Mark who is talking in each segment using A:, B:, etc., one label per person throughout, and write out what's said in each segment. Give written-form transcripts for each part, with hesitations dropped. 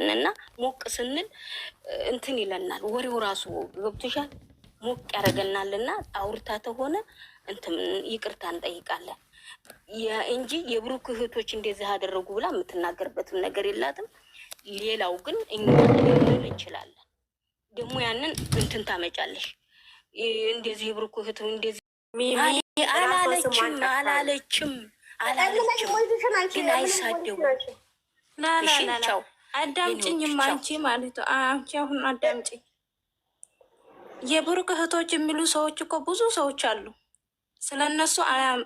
A: ነንና ሞቅ ስንል እንትን ይለናል። ወሬው ራሱ ገብቶሻል ሞቅ ያደርገናልና አውርታ ሆነ እንትን ይቅርታ እንጠይቃለን እንጂ የብሩክ እህቶች እንደዚህ አደረጉ ብላ የምትናገርበትም ነገር የላትም። ሌላው ግን እኛ ልንል እንችላለን። ደግሞ ያንን እንትን ታመጫለሽ እንደዚህ የብሩክ እህቱ እንደዚህ አላለችም ግን አይሳደቡ።
B: ላላላላ አዳምጭኝም አንቺ ማለት አንቺ አሁን አዳምጭኝ። የብሩክ እህቶች የሚሉ ሰዎች እኮ ብዙ ሰዎች አሉ። ስለነሱ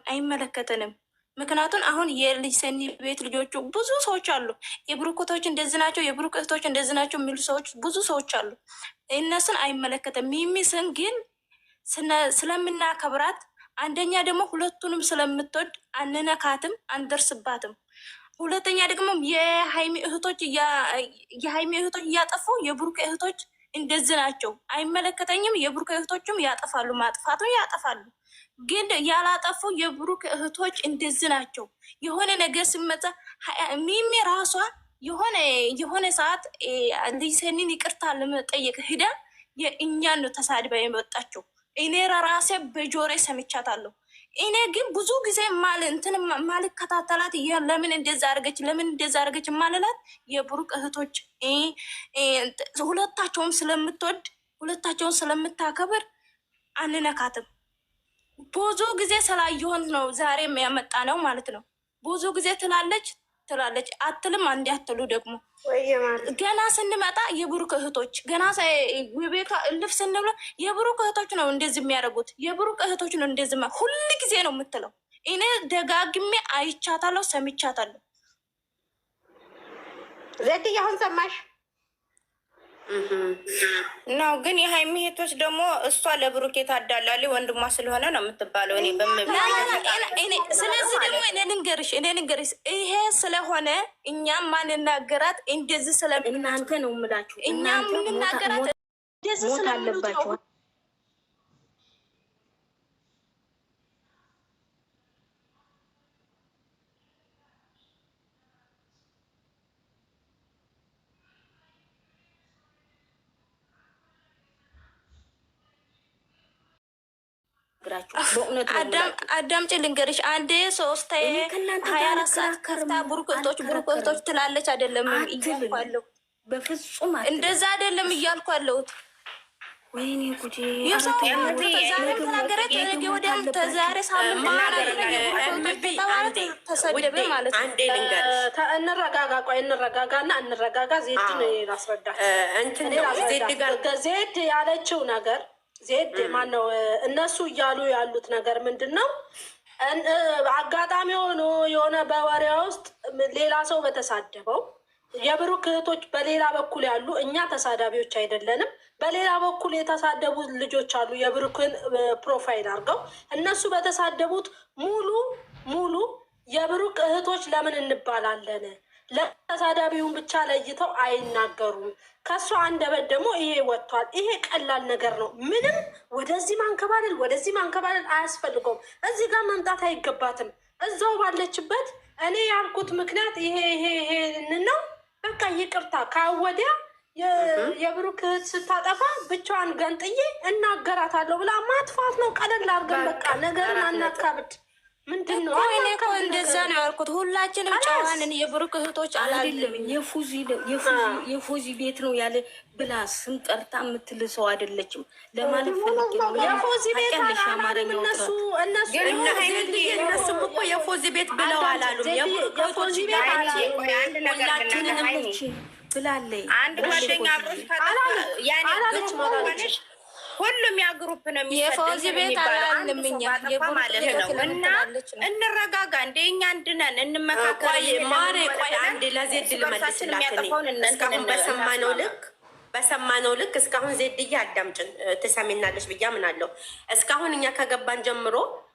B: አይመለከተንም። ምክንያቱም አሁን የልጅ ሰኒ ቤት ልጆቹ ብዙ ሰዎች አሉ። የብሩክ እህቶች እንደዚህ ናቸው፣ የብሩክ እህቶች እንደዚህ ናቸው የሚሉ ሰዎች ብዙ ሰዎች አሉ። እነሱን አይመለከተም። ሚሚስን ግን ስለምናከብራት አንደኛ ደግሞ ሁለቱንም ስለምትወድ አንነካትም፣ አንደርስባትም። ሁለተኛ ደግሞ የሀይሚ እህቶች እያጠፉ የብሩክ እህቶች እንደዚህ ናቸው አይመለከተኝም። የብሩክ እህቶችም ያጠፋሉ፣ ማጥፋቱም ያጠፋሉ። ግን ያላጠፉ የብሩክ እህቶች እንደዚህ ናቸው። የሆነ ነገር ሲመጣ ሚሚ ራሷ የሆነ ሰዓት ልጅ ሰኒን ይቅርታ ለመጠየቅ ሂዳ የእኛን ነው ተሳድባ የመጣችው። እኔ ራሴ በጆሬ ሰምቻታለሁ። እኔ ግን ብዙ ጊዜ ማልከታተላት ለምን እንደዛ አድርገች ማልላት የብሩክ እህቶች ሁለታቸውም ስለምትወድ ሁለታቸውን ስለምታከብር አንነካትም። ብዙ ጊዜ ስላየሆን ነው ዛሬም ያመጣ ነው ማለት ነው። ብዙ ጊዜ ትላለች አትልም። አንድ ያትሉ ደግሞ ገና ስንመጣ የብሩክ እህቶች ገና ቤቷ እልፍ ስንብሎ የብሩክ እህቶች ነው እንደዚህ የሚያደርጉት። የብሩክ እህቶች ነው እንደዚህ ሁል ጊዜ ነው የምትለው። እኔ ደጋግሜ አይቻታለሁ፣ ሰምቻታለሁ።
C: ዘድዬ አሁን ሰማሽ
D: ነው። ግን የሀይሚ እህቶች ደግሞ እሷ ለብሩክ ታዳላሊ ወንድሟ ስለሆነ ነው የምትባለው።
B: ስለዚህ ደግሞ እኔ ልንገርሽ ይሄ ስለሆነ እኛም ማንናገራት እንደዚህ
A: እናንተ ነው የምላችሁ።
B: እኛም ምንናገራት እንደዚህ
A: አለባቸው።
B: አዳምጪ ልንገርሽ። አንዴ 3 24 ሰዓት ከፍታ ብሩክ እህቶች ትላለች። አይደለም እያልኳለሁ፣
A: በፍጹም
B: እንደዛ አይደለም እያልኩ ያለሁት።
A: ወይኔ ጉዴ!
B: ተናገረች ወዲያም ተዛሬ ተሰደበ ማለት ነው።
C: እንረጋጋ፣ ቆይ እንረጋጋና እንረጋጋ። ዜድን ላስረዳ። ዜድ ያለችው ነገር ዜድ ማነው እነሱ እያሉ ያሉት ነገር ምንድን ነው? አጋጣሚ ሆኖ የሆነ በወሬያ ውስጥ ሌላ ሰው በተሳደበው የብሩክ እህቶች በሌላ በኩል ያሉ እኛ ተሳዳቢዎች አይደለንም። በሌላ በኩል የተሳደቡ ልጆች አሉ። የብሩክን ፕሮፋይል አድርገው እነሱ በተሳደቡት ሙሉ የብሩክ እህቶች ለምን እንባላለን? ለተሳዳቢውን ብቻ ለይተው አይናገሩም። ከእሷ አንደበት ደግሞ ይሄ ወጥቷል። ይሄ ቀላል ነገር ነው። ምንም ወደዚህ ማንከባለል አያስፈልገውም። እዚህ ጋር መምጣት አይገባትም። እዛው ባለችበት እኔ ያልኩት ምክንያት ይሄ ነው። በቃ ይቅርታ ካወዲያ የብሩክ ስታጠፋ ብቻዋን ገንጥዬ እናገራታለሁ ብላ ማጥፋት ነው። ቀለል አድርገን በቃ ነገርን አናካብድ። ምንድን ነው
B: እኔ እኮ እንደዛ ነው ያልኩት። ሁላችንም ጨዋንን የብሩክ እህቶች
A: አላለም። የፎዚ ቤት ነው ያለ ብላ ስም ጠርታ የምትል ሰው አይደለችም ለማለት ፈልጌ ነው።
C: የፎዚ ቤት አላማረኝ
D: እነሱም እኮ የፎዚ ቤት ብለው አላሉም።
C: የፎዚ ቤት
A: ሁላችንንም ብላለች።
D: አንድ ጓደኛ አላለች ማለች። ሁሉም ያ ግሩፕ ነው
B: የፎዚ ቤት አላለም። እኛ
D: ማለት ነው። እና እንረጋጋ። እንደኛ አንድነን እንመካከር።
C: ማሬ ቆይ አንዴ ለዜድ ልመልስላት። እስካሁን በሰማነው ልክ እስካሁን ዜድዬ አዳምጭን ትሰሚናለች ብዬ አምናለሁ። እስካሁን እኛ ከገባን ጀምሮ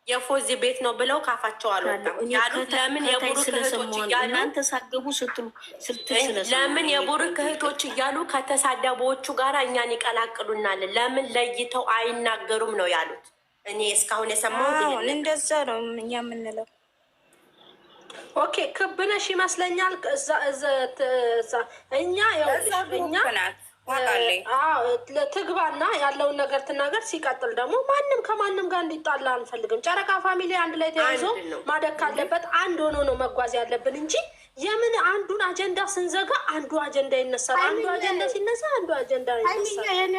C: የፎዚ ቤት ነው ብለው ካፋቸው አልወጣም ያሉት። ለምን የቡሩክ እህቶች እያሉ ለምን የቡሩክ እህቶች እያሉ ከተሳደቦቹ ጋር እኛን ይቀላቅሉናል? ለምን ለይተው አይናገሩም ነው ያሉት። እኔ እስካሁን የሰማሁት
B: እንደዛ ነው እኛ የምንለው።
C: ኦኬ ክብነሽ ይመስለኛል። እኛ ትግባና ያለውን ነገር ትናገር። ሲቀጥል ደግሞ ማንም ከማንም ጋር እንዲጣላ አንፈልግም። ጨረቃ ፋሚሊ አንድ ላይ ተያይዞ ማደግ ካለበት አንድ ሆኖ ነው መጓዝ ያለብን እንጂ የምን አንዱን አጀንዳ ስንዘጋ አንዱ አጀንዳ ይነሳል። አንዱ አጀንዳ ሲነሳ አንዱ አጀንዳ ይነሳል።
E: እኔ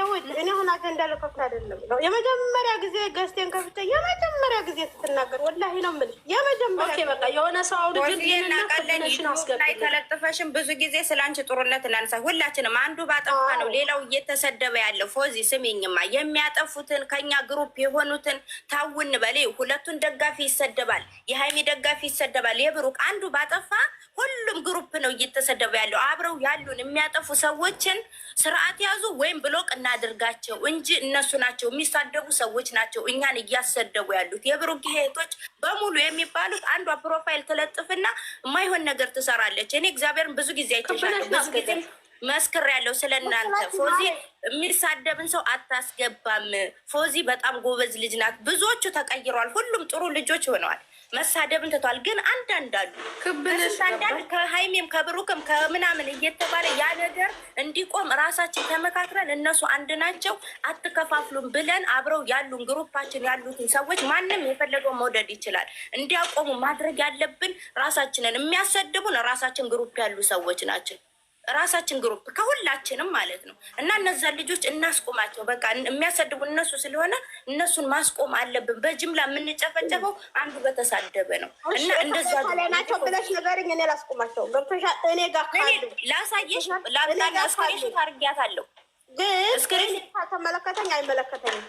E: አሁን አጀንዳ ልከፍት አይደለም ነው የመጀመሪያ ጊዜ ገዝቴን ከፍቼ የመጀመሪያ ጊዜ ስትናገር ወላሂ ነው የምልሽ። የመጀመሪያ
C: በቃ የሆነ ሰው አውርድልኝና ክብነሽን አስገብልኝ።
D: ተለጥፈሽም ብዙ ጊዜ ስለ አንቺ ጥሩነት እናንሳ። ሁላችንም አንዱ ባጠፋ ነው ሌላው እየተሰደበ ያለው። ፎዚ ስሚኝማ፣ የሚያጠፉትን ከኛ ግሩፕ የሆኑትን ታውን በሌ ሁለቱን ደጋፊ ይሰደባል፣ የሀይሚ ደጋፊ ይሰደባል። የብሩክ አንዱ ባጠፋ ሁሉም ግሩፕ ነው እየተሰደበ ያለው። አብረው ያሉን የሚያጠፉ ሰዎችን ስርዓት ያዙ ወይም ብሎቅ እናድርጋቸው እንጂ እነሱ ናቸው የሚሳደቡ ሰዎች ናቸው እኛን እያሰደቡ ያሉት። የብሩክ እህቶች በሙሉ የሚባሉት አንዷ ፕሮፋይል ትለጥፍና የማይሆን ነገር ትሰራለች። እኔ እግዚአብሔርን ብዙ ጊዜ አይተሻለሁ፣ ብዙ ጊዜ መስክር ያለው ስለ እናንተ። ፎዚ የሚሳደብን ሰው አታስገባም። ፎዚ በጣም ጎበዝ ልጅ ናት። ብዙዎቹ ተቀይረዋል፣ ሁሉም ጥሩ ልጆች ሆነዋል። መሳደብን ትቷል። ግን አንዳንድ አሉ አንዳንድ ከሀይሜም ከብሩክም ከምናምን እየተባለ ያ ነገር እንዲቆም ራሳችን ተመካክረን እነሱ አንድ ናቸው አትከፋፍሉም ብለን አብረው ያሉን ግሩፓችን ያሉትን ሰዎች ማንም የፈለገው መውደድ ይችላል እንዲያቆሙ ማድረግ ያለብን ራሳችንን። የሚያሰድቡን ራሳችን ግሩፕ ያሉ ሰዎች ናቸው፣ ራሳችን ግሩፕ ከሁላችንም ማለት ነው። እና እነዛን ልጆች እናስቆማቸው። በቃ የሚያሰድቡ እነሱ ስለሆነ እነሱን ማስቆም አለብን። በጅምላ የምንጨፈጨፈው አንዱ በተሳደበ ነው። እና እንደዛ
E: ናቸው ብለሽ ነገርኝ። እኔ ላስቆማቸው ገብቶሻል። እኔ ጋር ካሉ
D: ላሳየሽ ላስኮሬሽ ታርጊያታለሁ።
E: ግን እስክሪን ተመለከተኝ አይመለከተኝም።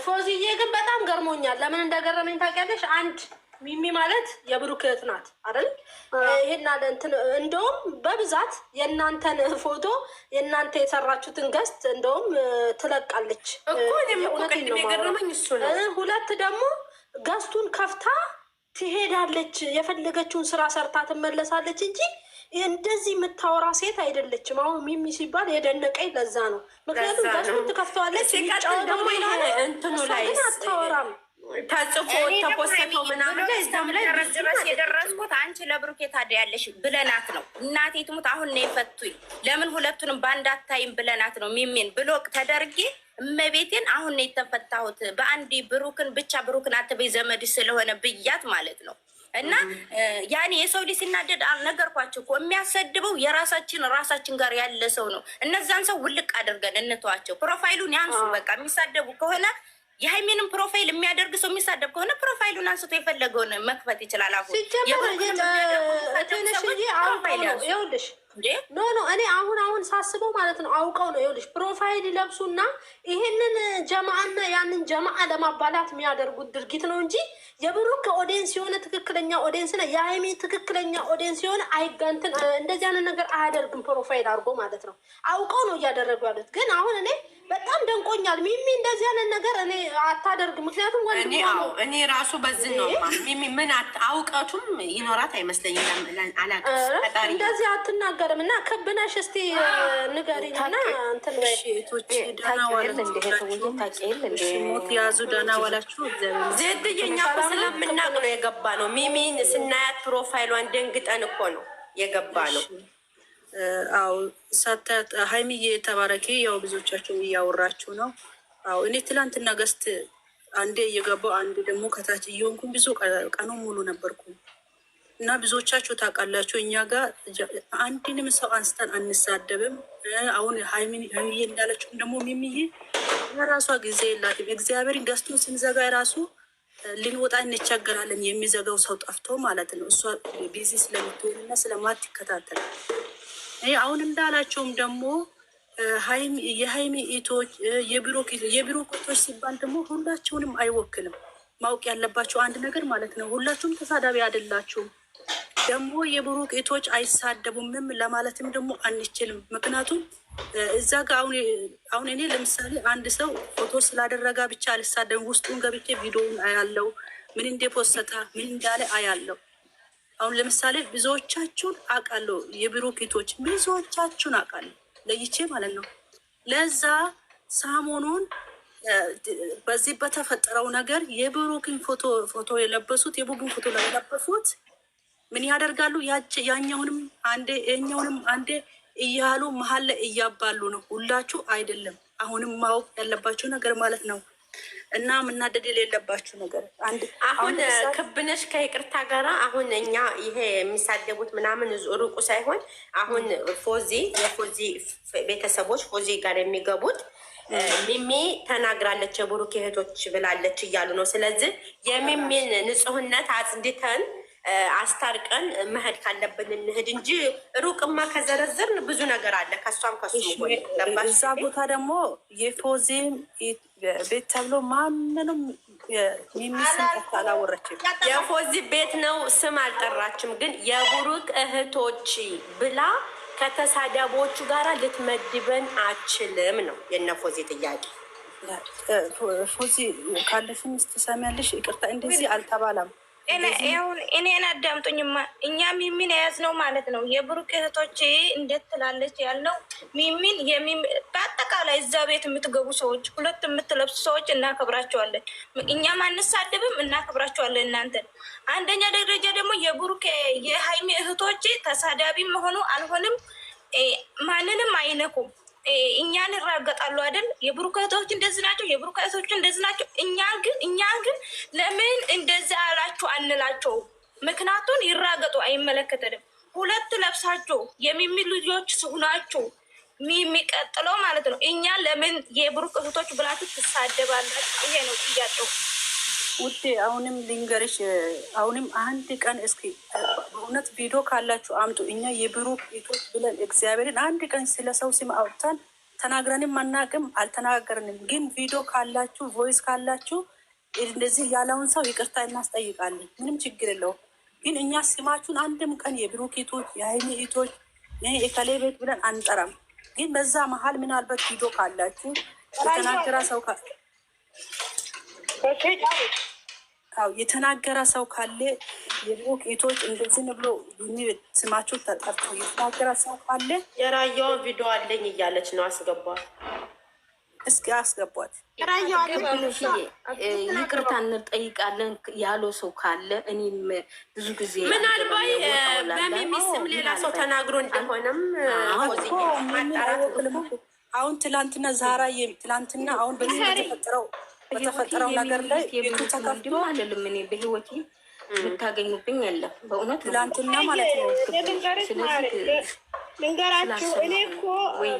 C: ፎዚዬ ግን በጣም ገርሞኛል። ለምን እንደገረመኝ ታውቂያለሽ? አንድ ሚሚ ማለት የብሩክ እህት ናት አይደል? ይሄን አለ እንትን እንደውም በብዛት የእናንተን ፎቶ የእናንተ የሰራችሁትን ገስት እንደውም ትለቃለች እኮ። የገረመኝ እሱ ነው። ሁለት ደግሞ ገስቱን ከፍታ ትሄዳለች፣ የፈለገችውን ስራ ሰርታ ትመለሳለች እንጂ እንደዚህ የምታወራ ሴት አይደለችም። አሁን ሚሚ ሲባል የደነቀኝ ለዛ ነው። ምክንያቱም ገስቱን ትከፍተዋለች፣ ደግሞ እንትኑ ላይ አታወራም።
A: ተጽፎ ተፖስተው ምናምን ላይ
D: ድረስ የደረስኩት አንቺ ለብሩኬ ታዲያ ያለሽ ብለናት ነው። እናቴ ትሙት አሁን ነው የፈቱኝ። ለምን ሁለቱንም በአንድ አታይም ብለናት ነው። ሚሚን ብሎቅ ተደርጌ እመቤቴን አሁን ነው የተፈታሁት። በአንድ ብሩክን ብቻ ብሩክን አትበይ ዘመድ ስለሆነ ብያት ማለት ነው። እና ያኔ የሰው ልጅ ሲናደድ ነገርኳቸው እኮ የሚያሰድበው ራሳችን ጋር ያለ ሰው ነው። እነዛን ሰው ውልቅ አድርገን እንተዋቸው። ፕሮፋይሉን ያንሱ። በቃ የሚሳደቡ ከሆነ የሃይሜንም ፕሮፋይል የሚያደርግ ሰው የሚሳደብ ከሆነ ፕሮፋይሉን አንስቶ የፈለገውን መክፈት ይችላል። አሁን
C: ይኸውልሽ ኖ እኔ አሁን ሳስበው ማለት ነው አውቀው ነው። ይኸውልሽ ፕሮፋይል ይለብሱና ይሄንን ጀማአና ያንን ጀማአ ለማባላት የሚያደርጉት ድርጊት ነው እንጂ የብሩክ ኦዲየንስ የሆነ ትክክለኛ ኦዲየንስ ነው፣ የሃይሜ ትክክለኛ ኦዲየንስ የሆነ አይጋንትን እንደዚህ አይነት ነገር አያደርግም። ፕሮፋይል አድርጎ ማለት ነው አውቀው ነው እያደረጉ ያሉት። ግን አሁን እኔ በጣም ደንቆኛል። ሚሚ እንደዚህ አይነት ነገር እኔ አታደርግም። ምክንያቱም
A: እኔ ራሱ በዚህ ነው ሚሚ ምን አውቀቱም ይኖራት አይመስለኝም። አላውቅም
C: እንደዚህ አትናገርም። እና ክብነሽ እስቲ ንገሪና እንትን
A: ሞት ያዙ ደህና ዋላችሁ። ዜድ የኛ ስለምናቅ ነው የገባ ነው። ሚሚን ስናያት ፕሮፋይሏን ደንግጠን እኮ ነው የገባ ነው። አው ሳታት ሀይሚዬ ተባረኪ። ያው ብዙዎቻችሁ እያወራችሁ ነው። አው እኔ ትላንትና ገስት አንዴ እየገባው አንድ ደግሞ ከታች እየሆንኩኝ ብዙ ቀኑ ሙሉ ነበርኩ እና ብዙዎቻችሁ ታውቃላችሁ እኛ ጋር አንድንም ሰው አንስተን አንሳደብም። አሁን ሀይሚዬ እንዳለችውም ደግሞ ሚሚዬ የራሷ ጊዜ የላትም። እግዚአብሔርን ገስቱን ስንዘጋ ራሱ ልንወጣ እንቸገራለን። የሚዘጋው ሰው ጠፍቶ ማለት ነው። እሷ ቢዚ ስለምትሆንና ስለማትከታተል አሁን እንዳላቸውም ደግሞ የሀይሚ ኢቶች የብሩኮቶች ሲባል ደግሞ ሁላቸውንም አይወክልም። ማወቅ ያለባቸው አንድ ነገር ማለት ነው፣ ሁላችሁም ተሳዳቢ አይደላችሁም። ደግሞ የብሩክ ኢቶች አይሳደቡምም ለማለትም ደግሞ አንችልም። ምክንያቱም እዛ ጋር አሁን እኔ ለምሳሌ አንድ ሰው ፎቶ ስላደረጋ ብቻ አልሳደብም። ውስጡን ገብቼ ቪዲዮውን አያለው፣ ምን እንደፖሰታ ምን እንዳለ አያለው። አሁን ለምሳሌ ብዙዎቻችሁን አውቃለሁ፣ የብሩኬቶች ብዙዎቻችሁን አውቃለሁ ለይቼ ማለት ነው። ለዛ ሳሞኑን
F: በዚህ በተፈጠረው ነገር የብሩክን ፎቶ የለበሱት የቡቡን ፎቶ ላይ የለበሱት ምን ያደርጋሉ? ያኛውንም አንዴ የኛውንም አንዴ እያሉ መሀል ላይ እያባሉ ነው። ሁላችሁ አይደለም። አሁንም ማወቅ ያለባቸው ነገር ማለት ነው እና መናደድ የሌለባችሁ ነገር
E: አሁን ክብነሽ ከይቅርታ ጋራ አሁን እኛ ይሄ የሚሳደቡት ምናምን ሩቁ ሳይሆን አሁን የፎዚ ቤተሰቦች ፎዚ ጋር የሚገቡት ሚሚ ተናግራለች፣ የብሩክ እህቶች ብላለች እያሉ ነው። ስለዚህ የሚሚን ንጹህነት አጽድተን አስታርቀን መሄድ ካለብን እንሂድ እንጂ ሩቅማ ከዘረዘርን ብዙ ነገር አለ። ከሷም
F: እዛ ቦታ ደግሞ የፎዚ ቤት ተብሎ ማንንም የሚስም አላወረችም።
E: የፎዚ ቤት ነው ስም አልጠራችም። ግን የብሩክ እህቶች ብላ ከተሳዳቦቹ ጋር ልትመድበን አችልም ነው የነፎዚ ጥያቄ።
F: ፎዚ ካለሽም ትሰሚያለሽ፣ ይቅርታ እንደዚህ አልተባለም።
B: እኔን አዳምጡኝማ። እኛ ሚሚን የያዝነው ማለት ነው የብሩክ እህቶች እንዴት ትላለች ያልነው ሚሚን በአጠቃላይ እዛ ቤት የምትገቡ ሰዎች፣ ሁለት የምትለብሱ ሰዎች እናከብራቸዋለን። እኛም አንሳድብም፣ እናከብራቸዋለን እናንተን። አንደኛ ደረጃ ደግሞ የብሩክ የሀይሚ እህቶች ተሳዳቢ መሆኑ አልሆንም፣ ማንንም አይነኩም። እኛን ይራገጣሉ አይደል? የብሩክ እህቶች እንደዚህ ናቸው፣ የብሩክ እህቶች እንደዚህ ናቸው። እኛን ግን ለምን እንደዚህ አላችሁ አንላቸው። ምክንያቱን ይራገጡ አይመለከተንም። ሁለት ለብሳችሁ የሚሚ ልጆች ሁናችሁ የሚቀጥለው ማለት ነው። እኛ ለምን የብሩክ እህቶች ብላችሁ ትሳደባላችሁ? ይሄ ነው ጥያቄው።
F: ውዴ አሁንም ልንገርሽ፣ አሁንም አንድ ቀን እስኪ በእውነት ቪዲዮ ካላችሁ አምጡ። እኛ የብሩክ እህቶች ብለን እግዚአብሔርን አንድ ቀን ስለ ሰው ስም አውጥተን ተናግረንም አናቅም፣ አልተናገርንም። ግን ቪዲዮ ካላችሁ ቮይስ ካላችሁ እንደዚህ ያለውን ሰው ይቅርታ እናስጠይቃለን። ምንም ችግር የለውም። ግን እኛ ስማችሁን አንድም ቀን የብሩክ እህቶች፣ የሀይሚ እህቶች የከሌ ቤት ብለን አንጠራም። ግን በዛ መሀል ምናልባት ቪዲዮ ካላችሁ የተናገረ ሰው የተናገረ ሰው ካለ የብሩክ እህቶች እንደዚህ ብሎ ስማችሁ ተጠርቶ የተናገረ ሰው ካለ
E: የራያውን ቪዲዮ አለኝ እያለች ነው። አስገቧት፣
F: እስኪ አስገቧት።
A: ይቅርታ እንጠይቃለን ያለው ሰው ካለ እኔም ብዙ ጊዜ
E: ምናልባት በሚሚስም ሌላ ሰው ተናግሮ እንደሆነም
F: አሁን ትላንትና ዛራ ትላንትና አሁን በዚህ በተፈጠረው ነገር ላይ ቤቱ ተከፍቶ
A: አይደለም። እኔ በህይወቴ የምታገኙብኝ የለም በእውነት
F: ትላንትና ማለት ነው።
E: ልንገራችሁ፣ እኔ እኮ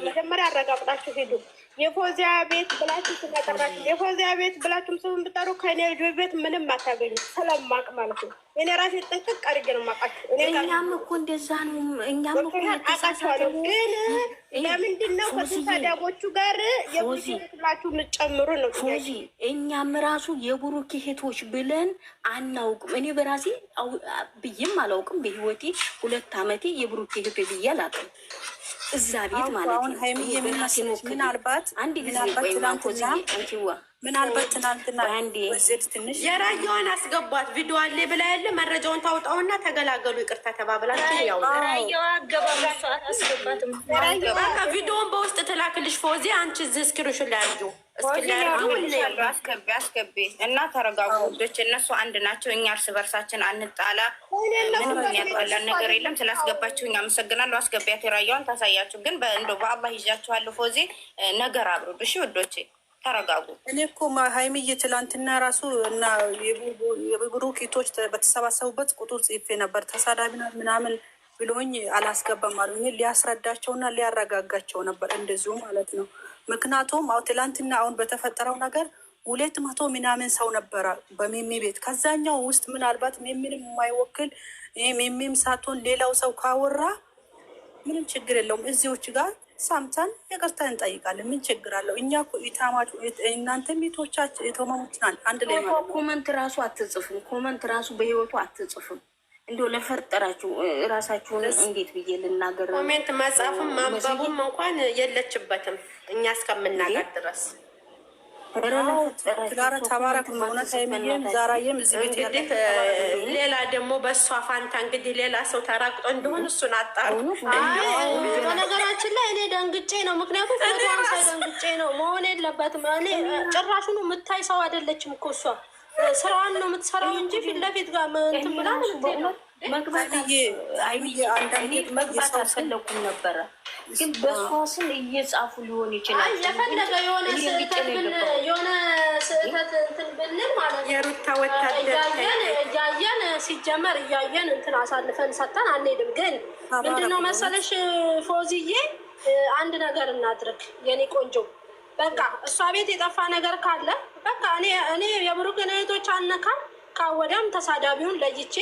E: መጀመሪያ አረጋግጣችሁ ሄዱ። የፎዚያ ቤት ብላችሁ ስመጠራችሁ የፎዚያ ቤት ብላችሁም ስም ብጠሩ ከእኔ ልጆች ቤት ምንም አታገኙ ስለማቅ ማለት ነው። እኔ ራሴ ጥንቅቅ አድርጌ ነው የማውቃችሁ።
A: እኛም እኮ እንደዛ ነው። እኛም እኮ
E: አውቃችኋለሁ። ግን ለምንድን ነው ከተሳዳቦቹ ጋር የብሩክ ብላችሁ የምትጨምሩ ነው?
A: ፎዚ እኛም ራሱ የብሩክ እህቶች ብለን አናውቅም። እኔ በራሴ ብዬም አላውቅም። በህይወቴ 2 ዓመቴ የብሩክ እህት ብዬ አላውቅም። እዛ ቤት ማለት ነው።
F: ምናልባት ትናንትና ትንሽ
E: የራያዋን አስገቧት ቪዲዮ አለ ብላ ያለ መረጃውን ታውጣውና ተገላገሉ። ይቅርታ ተባብላችሁ ያው ቪዲዮውን በውስጥ ትላክልሽ ፎዚ። አንቺ እዚህ ስክሪንሾት ላይ አድርጊው
D: አስገቢ እና ተረጋጉ። ልጆች እነሱ አንድ ናቸው። እኛ እርስ በርሳችን አንጣላ። ምንም የሚያጣላን ነገር የለም። ስላስገባችሁኝ አመሰግናለሁ። አስገቢያት። የራያዋን ታሳያችሁ። ግን እንደው በአላህ ይዣችኋለሁ። ፎዚ ነገር አብሩድ። እሺ ውዶቼ ተረጋጉ።
F: እኔ እኮ ሀይሚዬ ትላንትና ራሱ እና የብሩክ እህቶች በተሰባሰቡበት ቁጥር ጽፌ ነበር። ተሳዳቢ ምናምን ብሎኝ አላስገባም አሉ። እኔ ሊያስረዳቸውና ሊያረጋጋቸው ነበር እንደዚሁ ማለት ነው። ምክንያቱም ትላንትና አሁን በተፈጠረው ነገር 200 ምናምን ሰው ነበረ በሚሚ ቤት። ከዛኛው ውስጥ ምናልባት ሚሚንም የማይወክል ሚሚም ሳትሆን ሌላው ሰው ካወራ ምንም ችግር የለውም። እዚዎች ጋር ሳምተን ይቅርታ እንጠይቃለን። ምን ችግር አለው? እኛ ኢታማቹ እናንተ ሚቶቻችን የተመሙት ናል። አንድ ላይ
A: ኮመንት ራሱ አትጽፉም። ኮመንት ራሱ በህይወቱ አትጽፉም። እንዲሁ ለፈጠራችሁ ራሳችሁን እንዴት ብዬ ልናገር?
E: ኮሜንት መጻፍም ማንበቡም እንኳን የለችበትም እኛ እስከምናገር ድረስ
F: ጋራ ተባረክ በእውነት ሀይሚዬም ዛራዬም እዚህ ቤት
E: እንግዲህ ሌላ ደግሞ በእሷ ፋንታ እንግዲህ ሌላ ሰው ተራቅጦ እንደሆን እሱን አጣሩ።
C: በነገራችን ላይ እኔ ደንግጬ ነው፣ ምክንያቱም ፎቶዋን ደንግጬ ነው። መሆን የለበትም። እኔ ጭራሹኑ የምታይ ሰው አይደለችም እኮ እሷ ስራዋን ነው የምትሰራው እንጂ ፊት ለፊት ጋር እንትን ብላ
A: መግባት አልፈለኩም ነበረ፣ ግን በሷ ስም እየጻፉ ሊሆን ይችላል።
C: የፈለገ የሆነ ስህተት እንትን ብንል ማለት ነው
E: የሩታ ወታደር
C: እያየን ሲጀመር እያየን እንትን አሳልፈን ሰጠን አንሄድም። ግን ምንድነው መሰለሽ ፎዚዬ፣ አንድ ነገር እናድርግ የኔ ቆንጆ። በቃ እሷ ቤት የጠፋ ነገር ካለ በቃ እኔ የብሩክን እህቶች አልነካም። ከወዲያም ተሳዳቢውን ለይቼ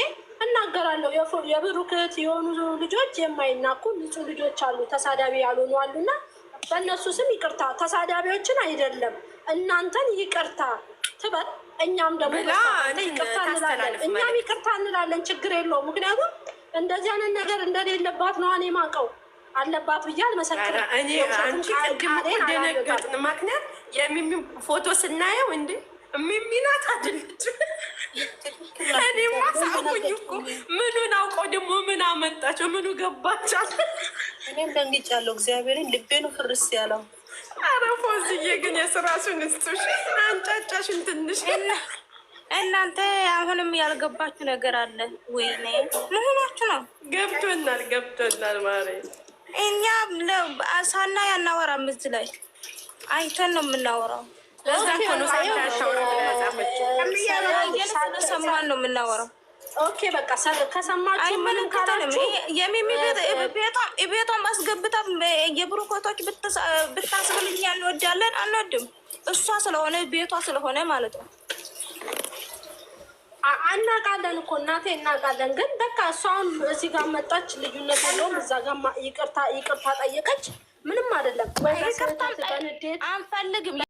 C: እናገራለሁ። የብሩክ እህት የሆኑ ልጆች የማይናኩ ንጹህ ልጆች አሉ፣ ተሳዳቢ ያልሆኑ አሉና በእነሱ ስም ይቅርታ፣ ተሳዳቢዎችን አይደለም እናንተን ይቅርታ ትበል። እኛም ደግሞ ይቅርታ እንላለን፣ እኛም ይቅርታ እንላለን። ችግር የለውም። ምክንያቱም እንደዚህ አይነት ነገር እንደሌለባት ነው እኔ ማውቀው። አለባት ብዬ አልመሰክርም።
E: እኔ አንቺ ቅድም ደነገጥን። ምክንያት የሚሚ ፎቶ ስናየው እንዴ ሚሚናት አይደለች። እኔማ ሳሙኝ እኮ ምኑን አውቀው ደግሞ ምን አመጣቸው? ምኑ ገባቻል?
F: እኔም ደንግጫለሁ። እግዚአብሔርን ልቤ ነው ፍርስ ያለው።
E: ኧረ ፎዝዬ ግን የስራሽን እስቶሽ አንጫጫሽን ትንሽ።
B: እናንተ አሁንም ያልገባችሁ ነገር አለ ወይ? መሆናችሁ ነው።
E: ገብቶናል ማለት
B: እኛ ሳና ያናወራም እዚህ ላይ አይተን ነው የምናወራው።
E: ለዛ ነው
B: ሰማን ነው የምናወራው።
C: ኦኬ በቃ ከሰማችሁ ምንም ካላችሁ
B: ቤቷን ማስገብታ የብሩኮቶች ብታስብልኛ እንወዳለን አንወድም። እሷ ስለሆነ ቤቷ ስለሆነ ማለት ነው።
C: እናውቃለን እኮ እናቴ እናውቃለን። ግን በቃ እሷም እዚህ ጋር መጣች፣ ልዩነት የለውም። እዛ ጋር ይቅርታ ጠየቀች፣ ምንም አይደለም።
B: አንፈልግም።